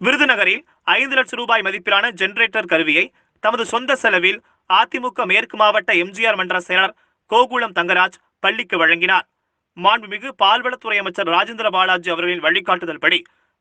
விருதுநகரில் 5 லட்சம் ரூபாய் மதிப்பிலான ஜெனரேட்டர் கருவியை தமது சொந்த செலவில் அதிமுக மேற்கு மாவட்ட எம்ஜிஆர் மன்ற செயலர் கோகுளம் தங்கராஜ் பள்ளிக்கு வழங்கினார். மாண்புமிகு பால்வளத்துறை அமைச்சர் ராஜேந்திர பாலாஜி அவர்களின் வழிகாட்டுதல்படி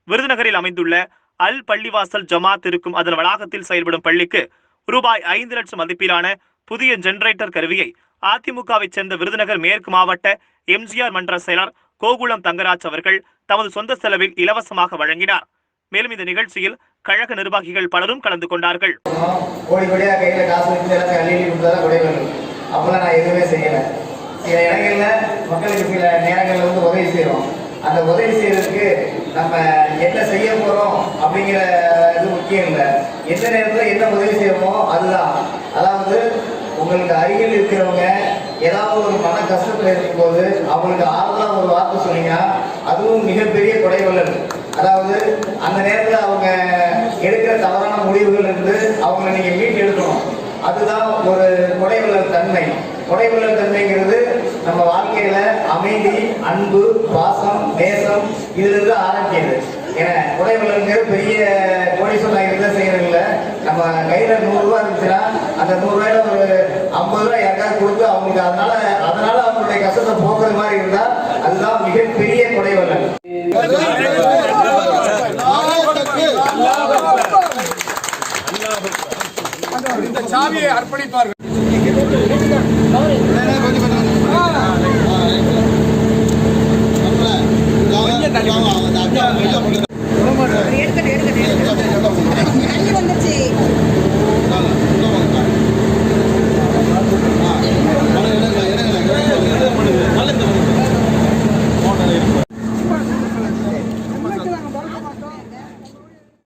விருதுநகரில் அமைந்துள்ள அல் பள்ளிவாசல் ஜமாத் இருக்கும் அதன் வளாகத்தில் செயல்படும் பள்ளிக்கு ரூபாய் 5 லட்சம் மதிப்பிலான புதிய ஜெனரேட்டர் கருவியை அதிமுகவை சேர்ந்த விருதுநகர் மேற்கு மாவட்ட எம்ஜிஆர் மன்ற செயலர் கோகுளம் தங்கராஜ் அவர்கள் தமது சொந்த செலவில் இலவசமாக வழங்கினார். மேலும் இந்த நிகழ்ச்சியில் கழக நிர்வாகிகள் பலரும் கலந்து கொண்டார்கள். அப்பெல்லாம் நான் எதுவுமே செய்யலை. சில இடங்கள்ல மக்களுக்கு சில நேரங்களில் உதவி செய்கிறோம். அந்த உதவி செய்யறதுக்கு நம்ம என்ன செய்ய போறோம் அப்படிங்கிற இது முக்கியம் இல்லை. எந்த நேரத்தில் என்ன உதவி செய்யறோமோ அதுதான். அதாவது உங்களுக்கு அருகில் இருக்கிறவங்க ஏதாவது ஒரு மன கஷ்டத்தில் இருக்கும்போது அவங்களுக்கு ஆறுதலாக ஒரு வார்த்தை சொன்னீங்கன்னா அதுவும் மிகப்பெரிய கொடைவள்ளல். அதாவது அந்த நேரத்தில் அவங்க எடுக்கிற தவறான முடிவுகள் இருந்து அவங்களை நீங்க மீட்டு எடுக்கணும். அதுதான் ஒரு கொடைவள்ளல் தன்மை. கொடைவள்ளல் தன்மைங்கிறது நம்ம வாழ்க்கையில அமைதி, அன்பு, பாசம், நேசம் இதிலிருந்து ஆரம்பிக்கிறது. ஏன்னா கொடைவள்ளல்ங்கிற பெரிய கோடீஸ்வரன் தான் செய்யறதில்ல. நம்ம கையில 100 ரூபாய் இருந்துச்சுன்னா அந்த 100 ரூபாயில ஒரு 50 ரூபாய் யாருக்காவது கொடுத்து அவங்களுக்கு அதனால அவங்களுடைய கஷ்டத்தை போக்குறது மாதிரி இருந்தா அதுதான் மிகப்பெரிய கொடைவள்ளல். இந்த சாவியை அர்ப்பணிப்பார்கள்.